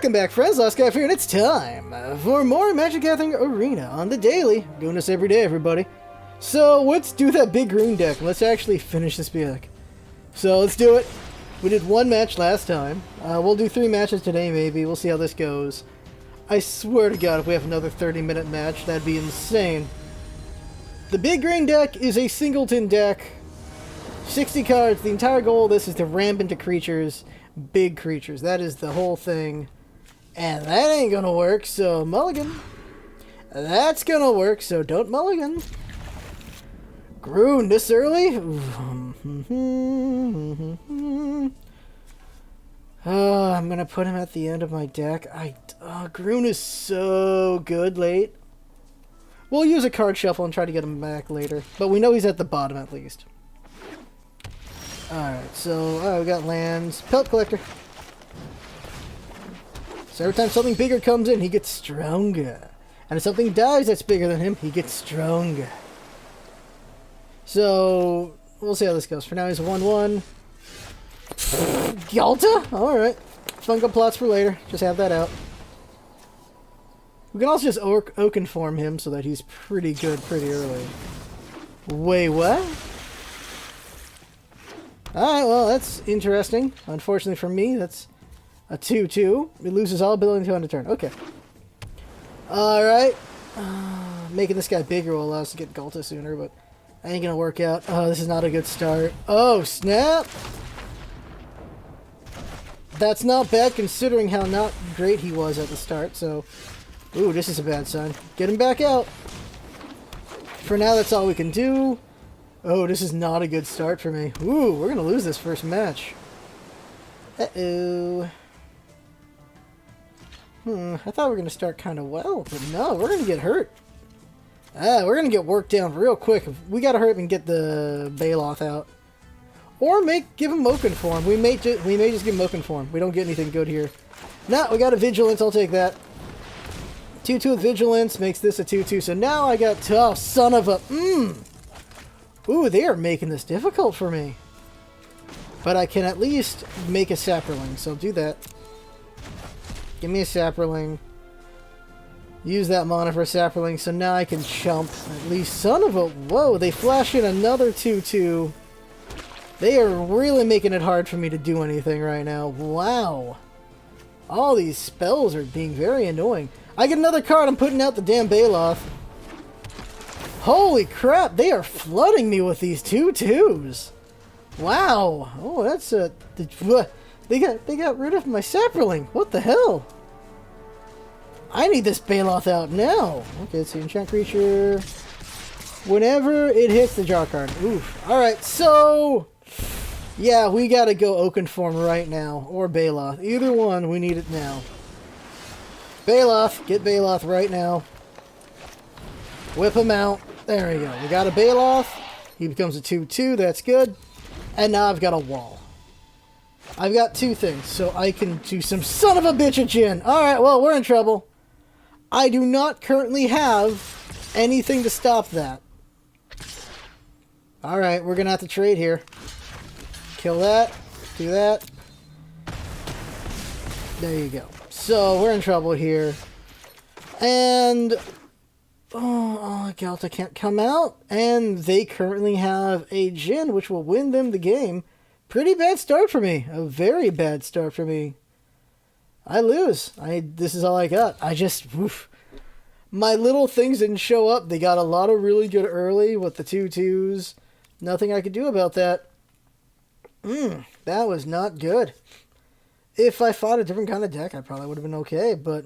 Welcome back, friends. Last guy here, and it's time for more Magic Gathering Arena on the daily. Doing this every day, everybody. So let's do that big green deck. Let's actually finish this deck. So let's do it. We did one match last time. We'll do 3 matches today, maybe. We'll see how this goes. I swear to God, if we have another 30-minute match, that'd be insane. The big green deck is a singleton deck. 60 cards. The entire goal of this is to ramp into creatures. Big creatures. That is the whole thing. And that ain't gonna work, so mulligan. That's gonna work, so don't mulligan. Groon this early? Oh, I'm gonna put him at the end of my deck. Groon is so good late. We'll use a card shuffle and try to get him back later. But we know he's at the bottom at least. Alright, so we got lands. Pelt Collector. So every time something bigger comes in, he gets stronger. And if something dies that's bigger than him, he gets stronger. So, we'll see how this goes. For now, he's a 1-1. Yalta? Alright. Fungal plots for later. Just have that out. We can also just Oakenform him so that he's pretty good pretty early. Wait, what? Alright, well, that's interesting. Unfortunately for me, that's a 2-2. It loses all ability to end a turn. Okay. Alright. Making this guy bigger will allow us to get Ghalta sooner, but ain't gonna work out. Oh, this is not a good start. Oh, snap! That's not bad considering how not great he was at the start, so... Ooh, this is a bad sign. Get him back out! For now, that's all we can do. Oh, this is not a good start for me. Ooh, we're gonna lose this first match. Uh-oh. I thought we were gonna start kind of well, but no, we're gonna get hurt. We're gonna get worked down real quick. We gotta hurry up and get the Baloth out. Or give him Oakenform. We may just give him Oakenform. We don't get anything good here. Nah, we got a Vigilance, I'll take that. 2-2 with Vigilance makes this a 2-2, so now I got... Oh, son of a... Ooh, they are making this difficult for me. But I can at least make a Saproling, so do that. Give me a Saproling. Use that mana for a Saproling, so now I can chump. At least, son of a... Whoa, they flash in another 2-2. They are really making it hard for me to do anything right now. Wow. All these spells are being very annoying. I get another card, I'm putting out the damn Baloth. Holy crap, they are flooding me with these 2-2s. Wow. Oh, that's a... They got rid of my Saproling. What the hell? I need this Baloth out now. Okay, let's see. Enchant creature. Whenever it hits the draw card. Oof. Alright, so... Yeah, we gotta go Oakenform right now. Or Baloth. Either one, we need it now. Baloth. Get Baloth right now. Whip him out. There we go. We got a Baloth. He becomes a 2-2. That's good. And now I've got a wall. I've got 2 things, so I can do some son of a bitch Djinn. Alright, well, we're in trouble. I do not currently have anything to stop that. Alright, we're gonna have to trade here. Kill that. Do that. There you go. So, we're in trouble here. And... Oh, Ghalta can't come out. And they currently have a Djinn, which will win them the game. Pretty bad start for me. A very bad start for me. I lose. This is all I got. Oof. My little things didn't show up. They got a lot of really good early with the 2-2s. Nothing I could do about that. That was not good. If I fought a different kind of deck, I probably would have been okay, but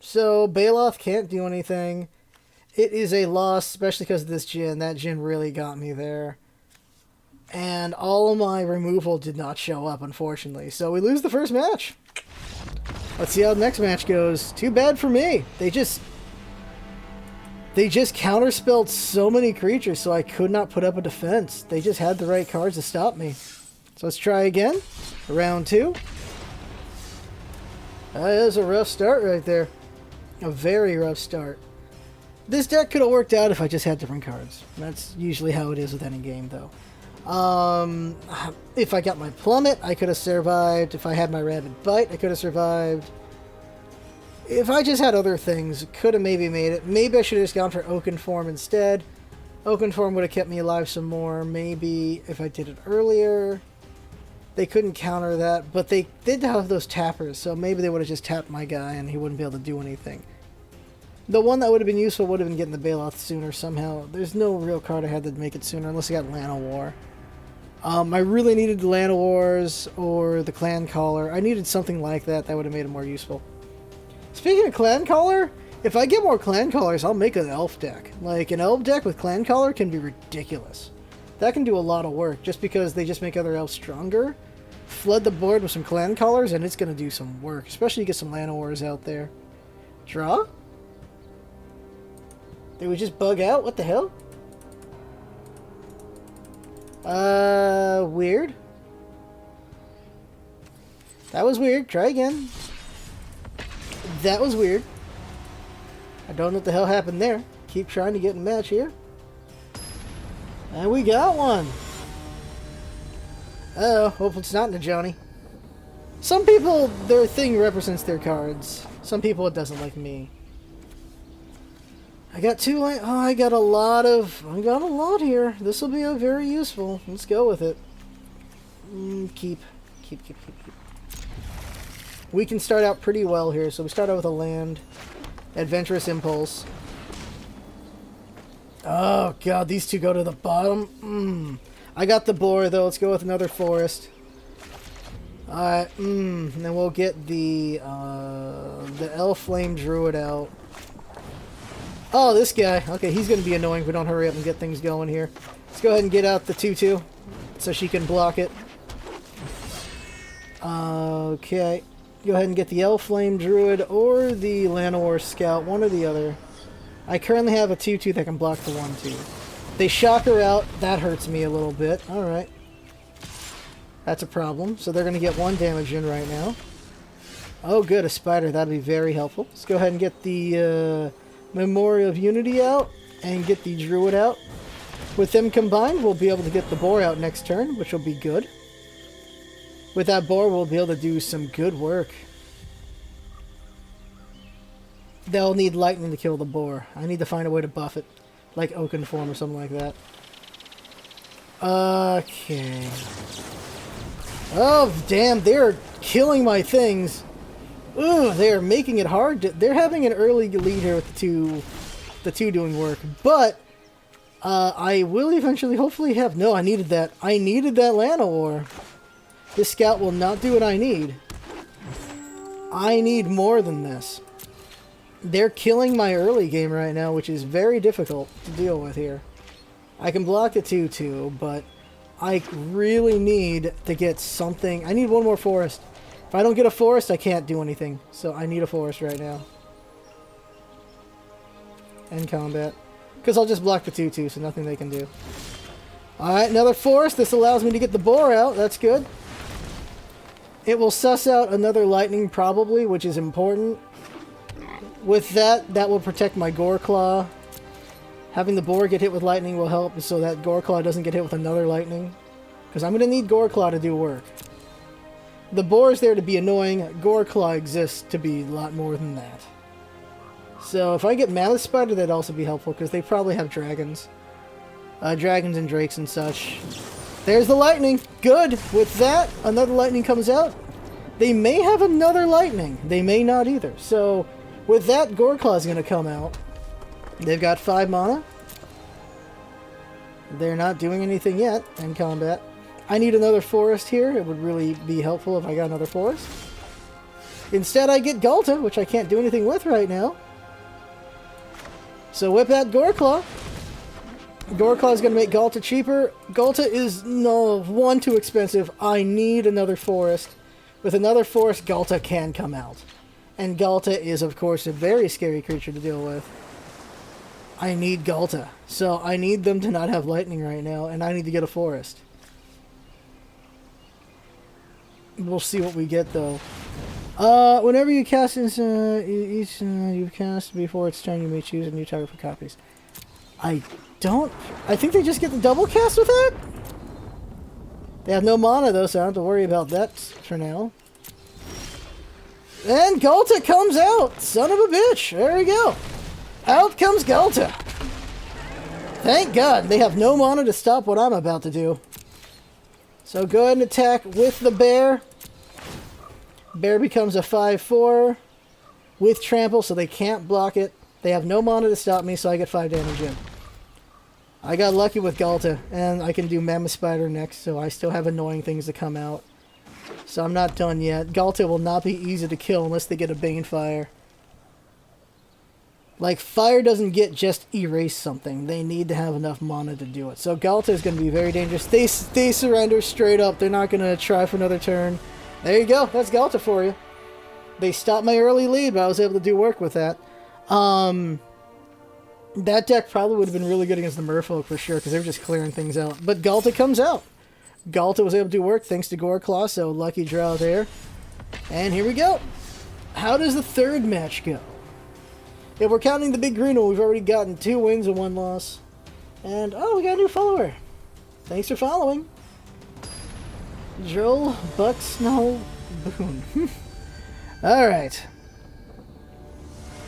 So, Baloth can't do anything. It is a loss, especially because of this Djinn. That Djinn really got me there. And all of my removal did not show up, unfortunately. So we lose the first match. Let's see how the next match goes. Too bad for me. They just counterspelled so many creatures, so I could not put up a defense. They just had the right cards to stop me. So let's try again. Round 2. That is a rough start right there. A very rough start. This deck could have worked out if I just had different cards. That's usually how it is with any game, though. If I got my Plummet, I could have survived. If I had my Rabid Bite, I could have survived. If I just had other things, could have maybe made it. Maybe I should have just gone for Oakenform instead. Oakenform would have kept me alive some more. Maybe if I did it earlier, they couldn't counter that. But they did have those tappers, so maybe they would have just tapped my guy and he wouldn't be able to do anything. The one that would have been useful would have been getting the Bailout sooner somehow. There's no real card I had to make it sooner unless I got Lana War. I really needed the Lana Wars or the Clan Caller. I needed something like that that would have made it more useful. Speaking of Clan Caller, if I get more Clan Callers, I'll make an Elf deck. Like, an Elf deck with Clan Caller can be ridiculous. That can do a lot of work just because they just make other Elves stronger. Flood the board with some Clan Callers and it's going to do some work. Especially get some Lana Wars out there. Draw? Did we just bug out? What the hell? Weird. That was weird. Try again. That was weird. I don't know what the hell happened there. Keep trying to get in a match here. And we got one. Uh-oh. Hope it's not Najani. Some people, their thing represents their cards. Some people it doesn't, like me. I got two. Oh, I got a lot here. This will be very useful. Let's go with it. Keep. We can start out pretty well here. So we start out with a land. Adventurous Impulse. Oh, God. These two go to the bottom. I got the boar, though. Let's go with another forest. Alright. And then we'll get the Elf Flame Druid out. Oh, this guy. Okay, he's going to be annoying if we don't hurry up and get things going here. Let's go ahead and get out the 2/2 so she can block it. Okay. Go ahead and get the Elf Flame Druid or the Llanowar Scout, one or the other. I currently have a 2/2 that can block the 1/2. They shock her out. That hurts me a little bit. Alright. That's a problem. So they're going to get 1 damage in right now. Oh, good. A spider. That'd be very helpful. Let's go ahead and get the Memorial of Unity out and get the Druid out. With them combined, we'll be able to get the boar out next turn, which will be good. With that boar, we'll be able to do some good work. They'll need lightning to kill the boar. I need to find a way to buff it. Like Oakenform or something like that. Okay. Oh, damn, they're killing my things. Ooh, they're making it hard. They're having an early lead here with the two doing work. But I will eventually hopefully have... No, I needed that. I needed that Llanowar. This scout will not do what I need. I need more than this. They're killing my early game right now, which is very difficult to deal with here. I can block the 2/2, but I really need to get something. I need one more forest. If I don't get a forest, I can't do anything. So I need a forest right now. End combat. Because I'll just block the 2/2, so nothing they can do. Alright, another forest. This allows me to get the boar out. That's good. It will suss out another lightning probably, which is important. With that, that will protect my Goreclaw. Having the boar get hit with lightning will help so that Goreclaw doesn't get hit with another lightning. Because I'm going to need Goreclaw to do work. The boar is there to be annoying. Goreclaw exists to be a lot more than that. So if I get Malice Spider, that'd also be helpful because they probably have dragons. Dragons and drakes and such. There's the lightning. Good. With that, another lightning comes out. They may have another lightning. They may not either. So with that, Goreclaw is going to come out. They've got 5 mana. They're not doing anything yet in combat. I need another forest here. It would really be helpful if I got another forest. Instead, I get Ghalta, which I can't do anything with right now. So whip that Goreclaw. Goreclaw is going to make Ghalta cheaper. Ghalta is one too expensive. I need another forest. With another forest, Ghalta can come out. And Ghalta is, of course, a very scary creature to deal with. I need Ghalta. So I need them to not have lightning right now, and I need to get a forest. We'll see what we get, though. Whenever you cast each you've cast before its turn, you may choose a new target for copies. I think they just get the double cast with that? They have no mana, though, so I don't have to worry about that for now. And Galta comes out! Son of a bitch! There we go! Out comes Galta! Thank God, they have no mana to stop what I'm about to do. So go ahead and attack with the bear. Bear becomes a 5/4 with trample, so they can't block it. They have no mana to stop me, so I get 5 damage in. I got lucky with Galta, and I can do Mammoth Spider next, so I still have annoying things to come out. So I'm not done yet. Galta will not be easy to kill unless they get a Banefire. Like, fire doesn't get just erase something. They need to have enough mana to do it. So Galta is going to be very dangerous. They surrender straight up. They're not going to try for another turn. There you go. That's Galta for you. They stopped my early lead, but I was able to do work with that. That deck probably would have been really good against the Merfolk for sure, because they were just clearing things out. But Galta comes out. Galta was able to do work thanks to Goreclaw, so lucky draw there. And here we go. How does the third match go? If we're counting the big green one, we've already gotten 2 wins and 1 loss. And, oh, we got a new follower. Thanks for following. Joel Bucksnow Boone. Alright.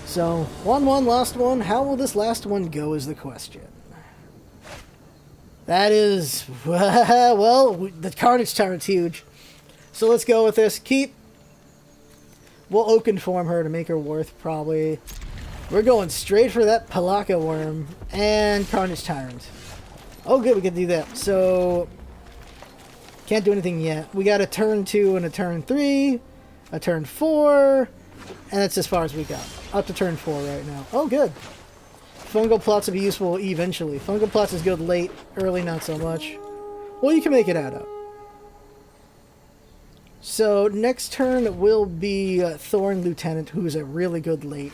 So, 1-1, last one. How will this last one go is the question. That is, well, the Carnage Tyrant's huge. So let's go with this. Keep. We'll Oaken Form her to make her worth, probably. We're going straight for that Palaka Worm and Carnage Tyrant. Oh, good, we can do that. So, can't do anything yet. We got a turn 2 and a turn 3, a turn 4, and that's as far as we got. Up to turn 4 right now. Oh, good. Fungal Plots will be useful eventually. Fungal Plots is good late, early not so much. Well, you can make it add up. So, next turn will be Thorn Lieutenant, who's a really good late.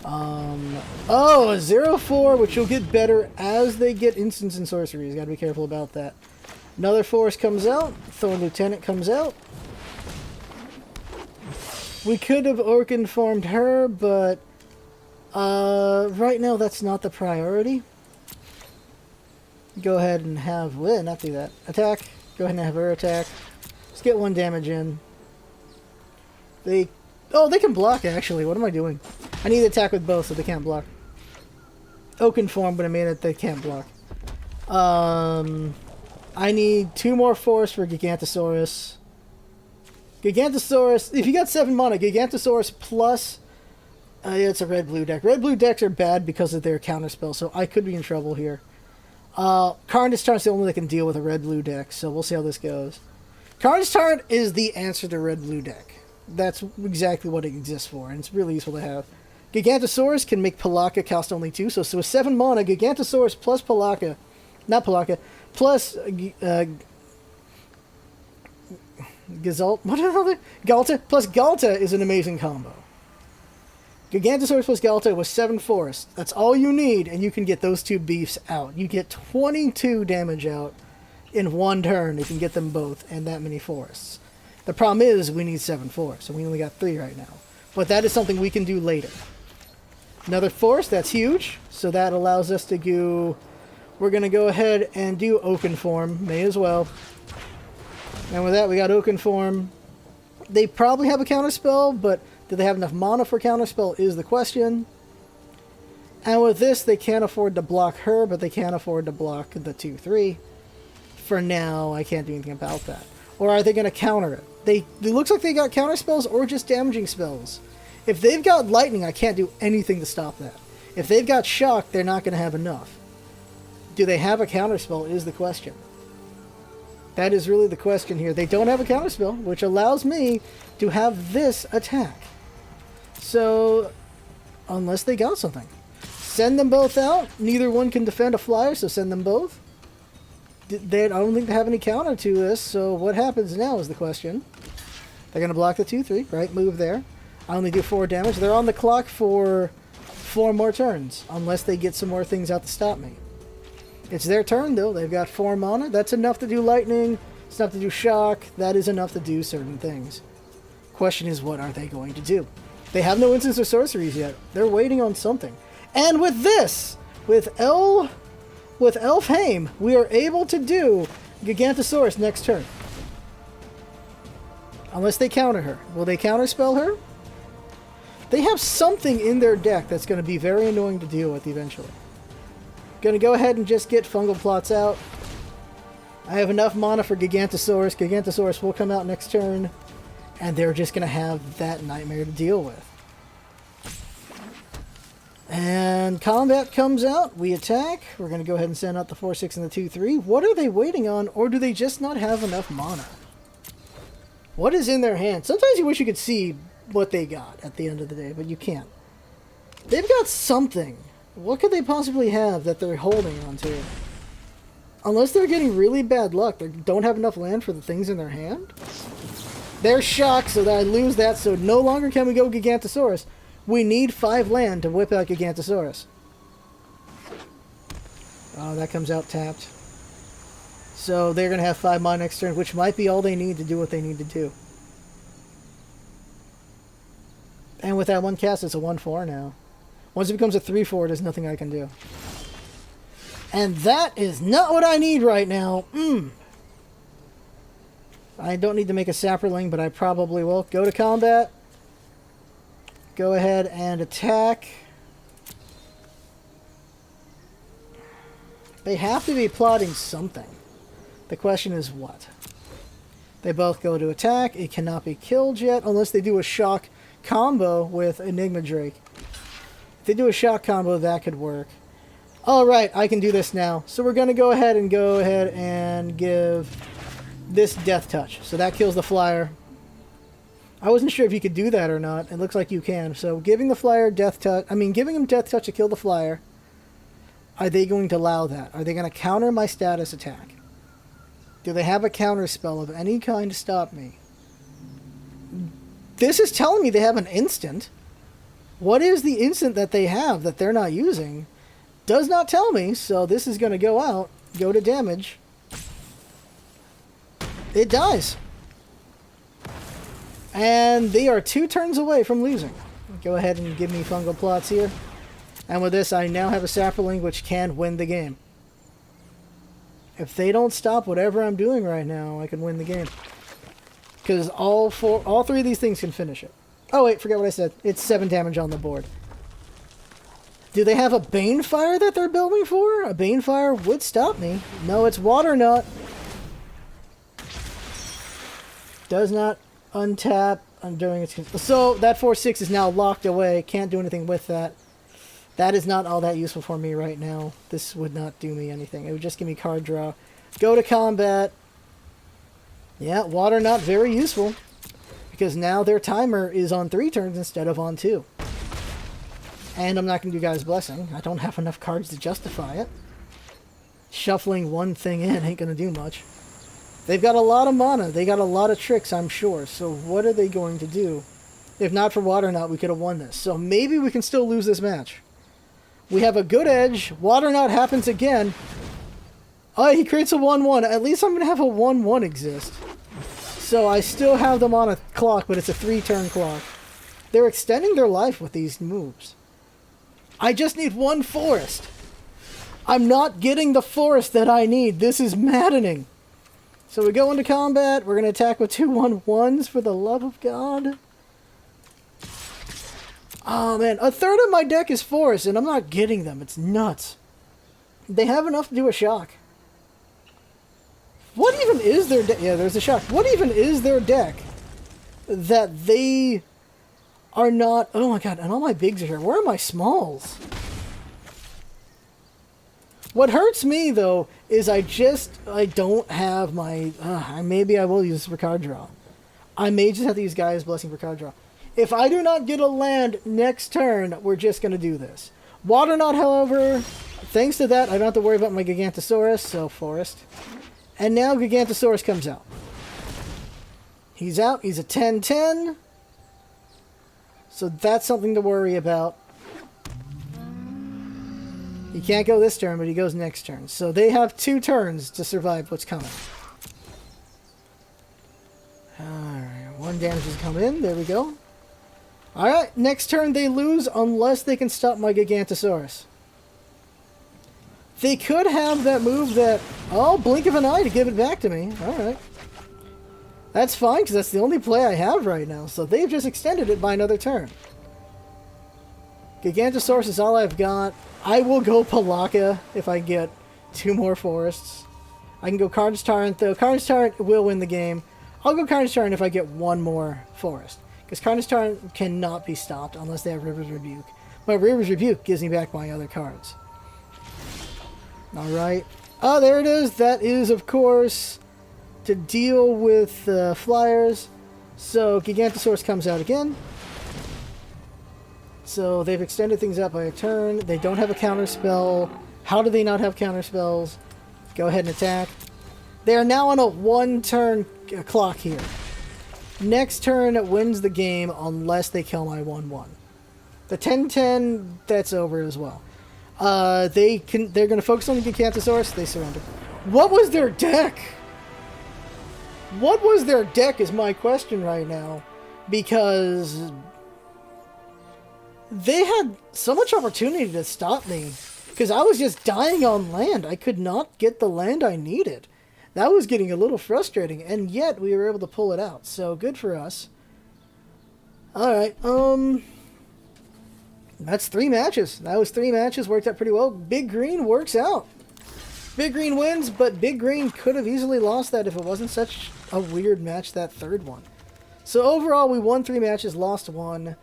Oh, a 0/4, which will get better as they get instants and sorceries. Gotta be careful about that. Another force comes out. Thorn Lieutenant comes out. We could have Oaken Formed her, but right now that's not the priority. Go ahead and have, well, not do that. Attack. Go ahead and have her attack. Let's get 1 damage in. Oh, they can block, actually. What am I doing? I need to attack with both, so they can't block. Oaken Form, but I made it they can't block. I need 2 more force for Gigantosaurus. Gigantosaurus, if you got 7 mana, Gigantosaurus plus... yeah, it's a red-blue deck. Red-blue decks are bad because of their counterspell, so I could be in trouble here. Carnage Tyrant's the only one that can deal with a red-blue deck, so we'll see how this goes. Carnage Tyrant is the answer to red-blue deck. That's exactly what it exists for, and it's really useful to have. Gigantosaurus can make Palaka cost only 2, so with 7 mana, Gigantosaurus plus Palaka, not Palaka, plus Gazalt, what another? Galta plus Galta is an amazing combo. Gigantosaurus plus Galta with 7 forests. That's all you need, and you can get those 2 beefs out. You get 22 damage out in 1 turn if you can get them both, and that many forests. The problem is we need 7 forests, so we only got 3 right now. But that is something we can do later. Another forest, that's huge, so that allows us to do... We're going to go ahead and do Oaken Form, may as well. And with that, we got Oaken Form. They probably have a counterspell, but do they have enough mana for counterspell is the question. And with this, they can't afford to block her, but they can't afford to block the 2/3. For now, I can't do anything about that. Or are they going to counter it? It looks like they got counterspells or just damaging spells. If they've got lightning, I can't do anything to stop that. If they've got shock, they're not going to have enough. Do they have a counterspell is the question. That is really the question here. They don't have a counterspell, which allows me to have this attack. So, unless they got something. Send them both out. Neither one can defend a flyer, so send them both. I don't think they have any counter to this, so what happens now is the question. They're going to block the 2/3, right? Move there. I only do 4 damage. They're on the clock for 4 more turns, unless they get some more things out to stop me. It's their turn, though. They've got 4 mana. That's enough to do lightning. It's enough to do shock. That is enough to do certain things. Question is, what are they going to do? They have no instants or sorceries yet. They're waiting on something. And with this, with Elfheim, we are able to do Gigantosaurus next turn. Unless they counter her. Will they counterspell her? They have something in their deck that's going to be very annoying to deal with eventually. Going to go ahead and just get Fungal Plots out. I have enough mana for Gigantosaurus. Gigantosaurus will come out next turn. And they're just going to have that nightmare to deal with. And combat comes out. We attack. We're going to go ahead and send out the 4-6 and the 2-3. What are they waiting on? Or do they just not have enough mana? What is in their hand? Sometimes you wish you could see what they got at the end of the day, but you can't. They've got something. What could they possibly have that they're holding on to? Unless they're getting really bad luck. They don't have enough land for the things in their hand. They're shocked, so that I lose that, so no longer can we go Gigantosaurus. We need 5 land to whip out Gigantosaurus. Oh, that comes out tapped. So they're going to have 5 mana next turn, which might be all they need to do what they need to do. And with that one cast, it's a 1-4 now. Once it becomes a 3-4, there's nothing I can do. And that is not what I need right now. I don't need to make a Sapperling, but I probably will. Go to combat. Go ahead and attack. They have to be plotting something. The question is what? They both go to attack. It cannot be killed yet unless they do a shock combo with Enigma Drake. If they do a shock combo, that could work. Alright, I can do this now. So we're going to go ahead and give this Death Touch. So that kills the flyer. I wasn't sure if you could do that or not. It looks like you can. So giving the flyer Death Touch, giving him Death Touch to kill the flyer. Are they going to allow that? Are they going to counter my status attack? Do they have a counter spell of any kind to stop me? This is telling me they have an instant. What is the instant that they have that they're not using? Does not tell me, so this is going to go out, go to damage. It dies. And they are 2 turns away from losing. Go ahead and give me Fungal Plots here. And with this, I now have a Sapperling which can win the game. If they don't stop whatever I'm doing right now, I can win the game. Because all 3 of these things can finish it. Oh wait, forget what I said. It's 7 damage on the board. Do they have a Banefire that they're building for? A Banefire would stop me. No, it's Water Knot. Does not untap during its... So that 4-6 is now locked away. Can't do anything with that. That is not all that useful for me right now. This would not do me anything. It would just give me card draw. Go to combat. Yeah, Water Knot, very useful. Because now their timer is on 3 turns instead of on 2. And I'm not going to do Guy's Blessing. I don't have enough cards to justify it. Shuffling one thing in ain't going to do much. They've got a lot of mana. They got a lot of tricks, I'm sure. So what are they going to do? If not for Water Knot, we could have won this. So maybe we can still lose this match. We have a good edge. Water Knot happens again. Oh, he creates a 1-1. At least I'm going to have a 1-1 exist. So I still have them on a clock, but it's a 3-turn clock. They're extending their life with these moves. I just need 1 forest. I'm not getting the forest that I need. This is maddening. So we go into combat. We're going to attack with 2 1-1s for the love of God. Oh man, a third of my deck is forest and I'm not getting them. It's nuts. They have enough to do a shock. What even is their deck? Yeah, there's a shock. What even is their deck that they are not... Oh my god, and all my bigs are here. Where are my smalls? What hurts me, though, is I don't have my... maybe I will use this for card draw. I may just have to use Gaia's Blessing for card draw. If I do not get a land next turn, we're just going to do this. Water Knot, however, thanks to that, I don't have to worry about my Gigantosaurus, so forest. And now Gigantosaurus comes out. He's out. He's a 10-10. So that's something to worry about. He can't go this turn, but he goes next turn. So they have 2 turns to survive what's coming. Alright, 1 damage has come in. There we go. Alright, next turn they lose unless they can stop my Gigantosaurus. They could have that move that... Oh, blink of an eye to give it back to me. Alright. That's fine, because that's the only play I have right now. So they've just extended it by another turn. Gigantosaurus is all I've got. I will go Palaka if I get 2 more forests. I can go Carnage Tyrant, though. Carnage Tyrant will win the game. I'll go Carnage Tyrant if I get 1 more forest. Because Carnage Tyrant cannot be stopped unless they have River's Rebuke. But River's Rebuke gives me back my other cards. Alright. Oh, there it is. That is, of course, to deal with flyers. So Gigantosaurus comes out again. So they've extended things out by a turn. They don't have a counter spell. How do they not have counter spells? Go ahead and attack. They are now on a 1-turn clock here. Next turn wins the game unless they kill my 1/1. The 10-10, that's over as well. They're going to focus on the Gigantosaurus. They surrender. What was their deck? What was their deck is my question right now. Because they had so much opportunity to stop me. Because I was just dying on land. I could not get the land I needed. That was getting a little frustrating. And yet, we were able to pull it out. So, good for us. Alright, that's 3 matches. That was 3 matches. Worked out pretty well. Big Green works out. Big Green wins, but Big Green could have easily lost that if it wasn't such a weird match, that third one. So, overall, we won 3 matches, lost 1.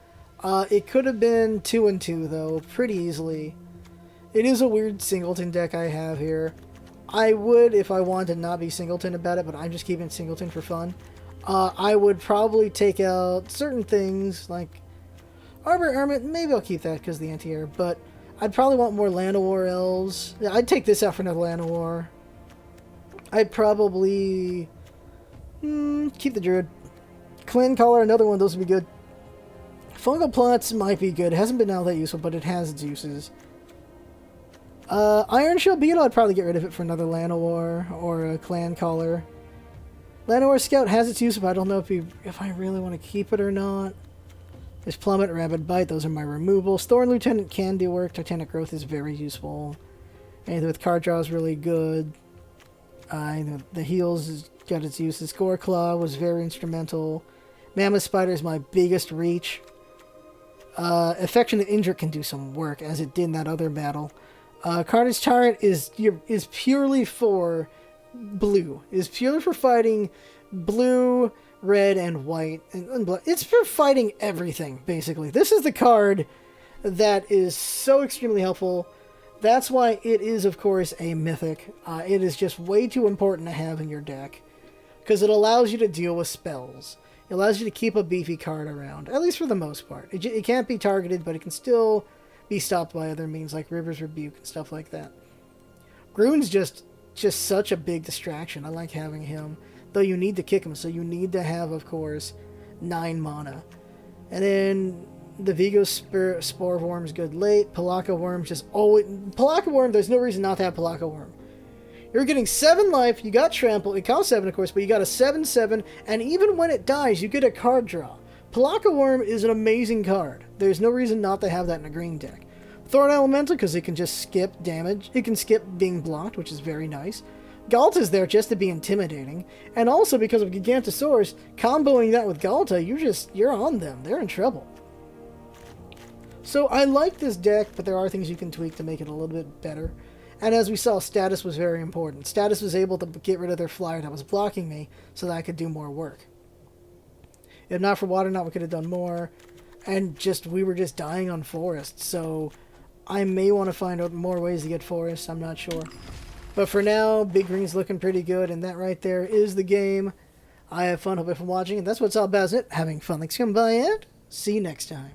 It could have been 2-2, though, pretty easily. It is a weird Singleton deck I have here. I would, if I wanted to not be Singleton about it, but I'm just keeping Singleton for fun. I would probably take out certain things, like Arbor Hermit. Maybe I'll keep that because of the anti-air, but I'd probably want more Llanowar Elves. Yeah, I'd take this out for another Llanowar. I'd probably keep the Druid. Clan Caller, another one of those would be good. Fungal Plots might be good. It hasn't been all that useful, but it has its uses. Iron Shield Beetle, I'd probably get rid of it for another Llanowar or a Clan Caller. Llanowar Scout has its use, but I don't know if I really want to keep it or not. There's Plummet, Rabid Bite, those are my removals. Thorn Lieutenant can do work. Titanic Growth is very useful. Anything with card draw is really good. The Heals has got its uses. Gore Claw was very instrumental. Mammoth Spider is my biggest reach. Affectionate Injure can do some work, as it did in that other battle. Carnage Tyrant is purely for blue. Is purely for fighting blue, red, and white. And black. It's for fighting everything, basically. This is the card that is so extremely helpful. That's why it is, of course, a mythic. It is just way too important to have in your deck. Because it allows you to deal with spells. It allows you to keep a beefy card around. At least for the most part. It can't be targeted, but it can still be stopped by other means like River's Rebuke and stuff like that. Groon's just such a big distraction. I like having him. Though you need to kick him, so you need to have, of course, 9 mana. And then the Vigo Spore Worm's good late. Palaka Worm's just always... Palaka Worm, there's no reason not to have Palaka Worm. You're getting 7 life, you got Trample, it costs 7 of course, but you got a 7/7, and even when it dies, you get a card draw. Palaka Worm is an amazing card. There's no reason not to have that in a green deck. Thorn Elemental, because it can just skip damage. It can skip being blocked, which is very nice. Galta is there just to be intimidating. And also because of Gigantosaurus, comboing that with Galta, you're on them. They're in trouble. So I like this deck, but there are things you can tweak to make it a little bit better. And as we saw, Status was very important. Status was able to get rid of their flyer that was blocking me so that I could do more work. If not for Water Knot, we could have done more. And we were just dying on Forest. So I may want to find out more ways to get Forest. I'm not sure. But for now, Big Green's looking pretty good. And that right there is the game. I have fun. Hope you're watching. And that's what it's all about, isn't it? Having fun. Thanks for coming by, and see you next time.